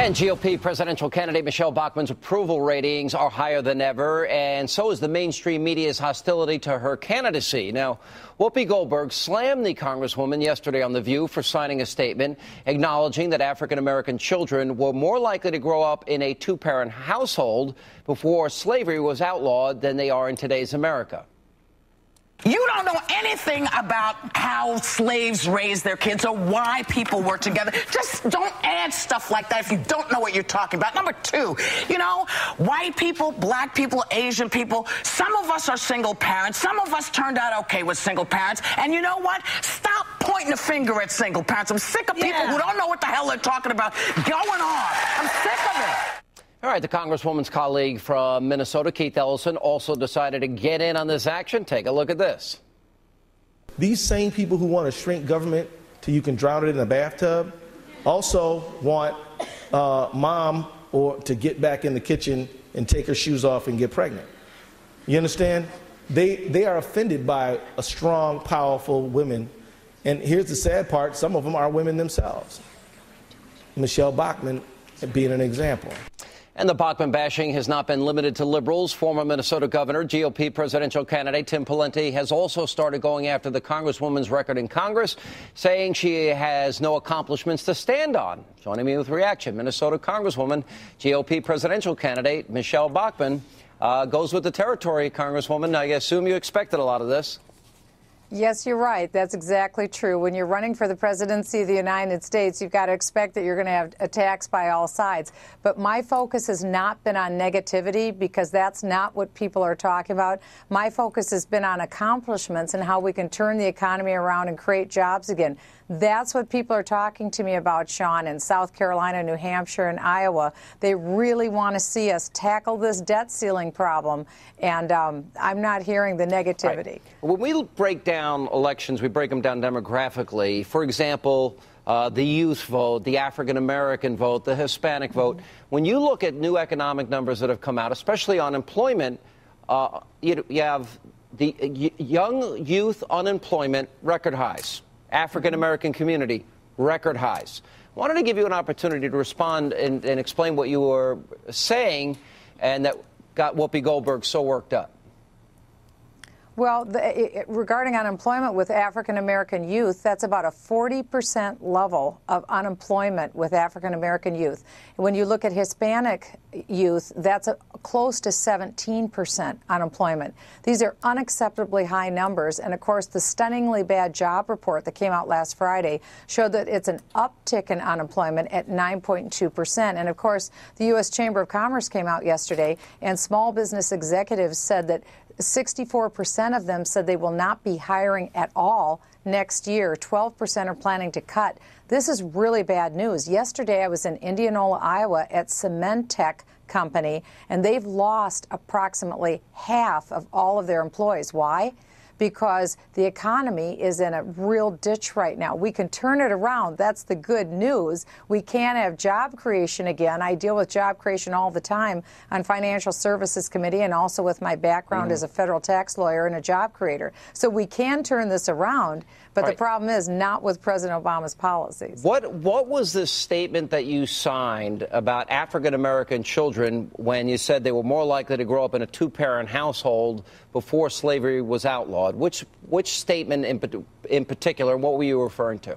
And GOP presidential candidate Michelle Bachmann's approval ratings are higher than ever, and so is the mainstream media's hostility to her candidacy. Now, Whoopi Goldberg slammed the Congresswoman yesterday on The View for signing a statement acknowledging that African-American children were more likely to grow up in a two-parent household before slavery was outlawed than they are in today's America. You don't know anything about how slaves raised their kids or why people work together. Just don't add stuff like that if you don't know what you're talking about. Number two, you know, white people, black people, Asian people, some of us are single parents. Some of us turned out okay with single parents. And you know what? Stop pointing a finger at single parents. I'm sick of people who don't know what the hell they're talking about going on. I'm sick of it. All right, the Congresswoman's colleague from Minnesota, Keith Ellison, also decided to get in on this action. Take a look at this. These same people who want to shrink government till you can drown it in a bathtub also want mom to get back in the kitchen and take her shoes off and get pregnant. You understand? They are offended by a strong, powerful women. And here's the sad part, some of them are women themselves. Michelle Bachmann being an example. And the Bachmann bashing has not been limited to liberals. Former Minnesota Governor, GOP presidential candidate Tim Pawlenty has also started going after the Congresswoman's record in Congress, saying she has no accomplishments to stand on. Joining me with reaction, Minnesota Congresswoman, GOP presidential candidate Michelle Bachmann goes with the territory, Congresswoman. I assume you expected a lot of this. Yes, you're right. That's exactly true. When you're running for the presidency of the United States, you've got to expect that you're going to have attacks by all sides. But my focus has not been on negativity because that's not what people are talking about. My focus has been on accomplishments and how we can turn the economy around and create jobs again. That's what people are talking to me about, Sean, in South Carolina, New Hampshire, and Iowa. They really want to see us tackle this debt ceiling problem, and I'm not hearing the negativity. Right. When we break down elections, we break them down demographically. For example, the youth vote, the African-American vote, the Hispanic vote. When you look at new economic numbers that have come out, especially unemployment, you have the young youth unemployment record highs. African-American community, record highs. Wanted to give you an opportunity to respond and explain what you were saying and that got Whoopi Goldberg so worked up. Well, regarding unemployment with African-American youth, that's about a 40% level of unemployment with African-American youth. When you look at Hispanic youth, that's close to 17% unemployment. These are unacceptably high numbers. And, of course, the stunningly bad job report that came out last Friday showed that it's an uptick in unemployment at 9.2%. And, of course, the U.S. Chamber of Commerce came out yesterday, and small business executives said that 64% of them said they will not be hiring at all next year. 12% are planning to cut. This is really bad news. Yesterday, I was in Indianola, Iowa at Cementech Company, and they've lost approximately half of all of their employees. Why? Because the economy is in a real ditch right now. We can turn it around. That's the good news. We can have job creation again. I deal with job creation all the time on Financial Services Committee and also with my background as a federal tax lawyer and a job creator. So we can turn this around, but the problem is not with President Obama's policies. What was the statement that you signed about African-American children when you said they were more likely to grow up in a two-parent household before slavery was outlawed? Which statement in particular, what were you referring to?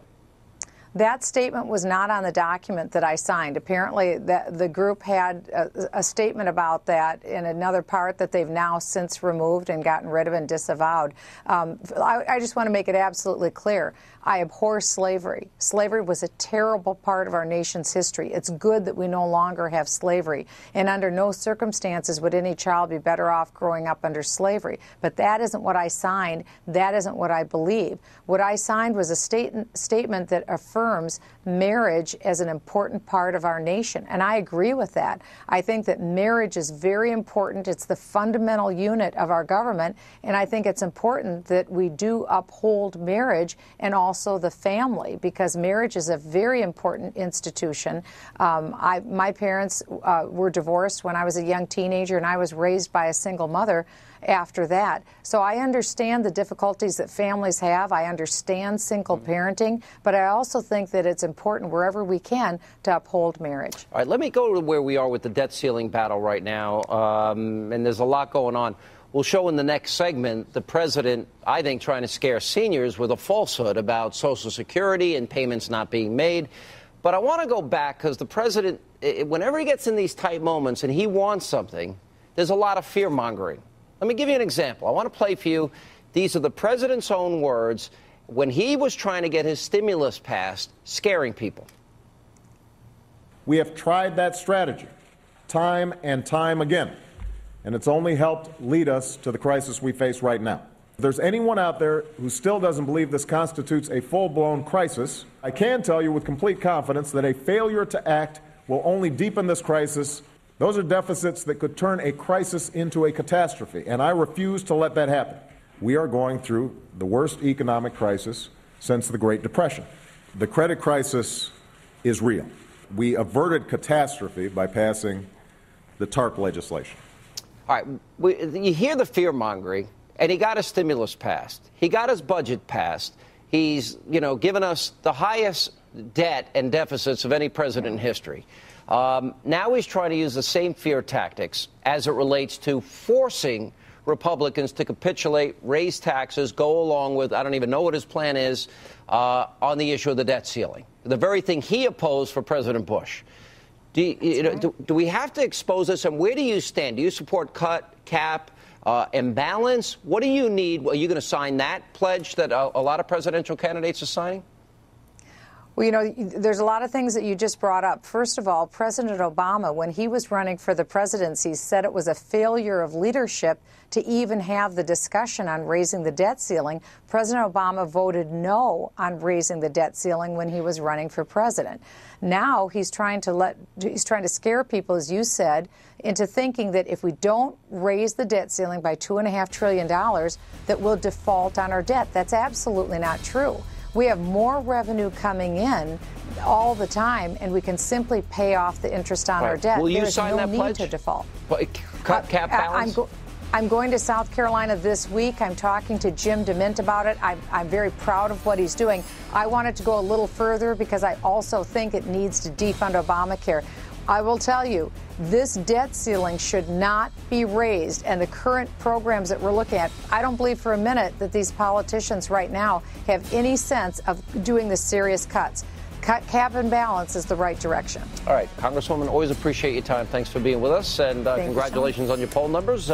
That statement was not on the document that I signed. Apparently, the group had a statement about that in another part that they've now since removed and gotten rid of and disavowed. I just want to make it absolutely clear. I abhor slavery. Slavery was a terrible part of our nation's history. It's good that we no longer have slavery. And under no circumstances would any child be better off growing up under slavery. But that isn't what I signed. That isn't what I believe. What I signed was a statement that affirms marriage as an important part of our nation. And I agree with that. I think that marriage is very important. It's the fundamental unit of our government. And I think it's important that we do uphold marriage and also also the family, because marriage is a very important institution. My parents were divorced when I was a young teenager, and I was raised by a single mother after that. So I understand the difficulties that families have. I understand single parenting, but I also think that it's important wherever we can to uphold marriage. All right, let me go to where we are with the debt ceiling battle right now, and there's a lot going on. We'll show in the next segment the president, I think, trying to scare seniors with a falsehood about Social Security and payments not being made. But I want to go back because the president, whenever he gets in these tight moments and he wants something, there's a lot of fear-mongering. Let me give you an example. I want to play for you. These are the president's own words when he was trying to get his stimulus passed, scaring people. We have tried that strategy time and time again, and it's only helped lead us to the crisis we face right now. If there's anyone out there who still doesn't believe this constitutes a full-blown crisis, I can tell you with complete confidence that a failure to act will only deepen this crisis. Those are deficits that could turn a crisis into a catastrophe, and I refuse to let that happen. We are going through the worst economic crisis since the Great Depression. The credit crisis is real. We averted catastrophe by passing the TARP legislation. All right, you hear the fear-mongering, and he got his stimulus passed. He got his budget passed. He's, given us the highest debt and deficits of any president in history. Now he's trying to use the same fear tactics as it relates to forcing Republicans to capitulate, raise taxes, go along with, I don't even know what his plan is, on the issue of the debt ceiling, the very thing he opposed for President Bush. Do we have to expose this, and where do you stand? Do you support cut, cap, imbalance? What do you need? Are you going to sign that pledge that a lot of presidential candidates are signing? Well, there's a lot of things that you just brought up. First of all, President Obama, when he was running for the presidency, said it was a failure of leadership to even have the discussion on raising the debt ceiling. President Obama voted no on raising the debt ceiling when he was running for president. Now he's trying to scare people, as you said, into thinking that if we don't raise the debt ceiling by $2.5 trillion, that we'll default on our debt. That's absolutely not true. We have more revenue coming in all the time, and we can simply pay off the interest on our debt. Will you There's sign no that need pledge? to default. Cut cap balance? I'm going to South Carolina this week. I'm talking to Jim DeMint about it. I'm very proud of what he's doing. I wanted to go a little further because I also think it needs to defund Obamacare. I will tell you, this debt ceiling should not be raised, and the current programs that we're looking at, I don't believe for a minute that these politicians right now have any sense of doing the serious cuts. Cut, cap, and balance is the right direction. All right, Congresswoman, always appreciate your time. Thanks for being with us, and congratulations on your poll numbers.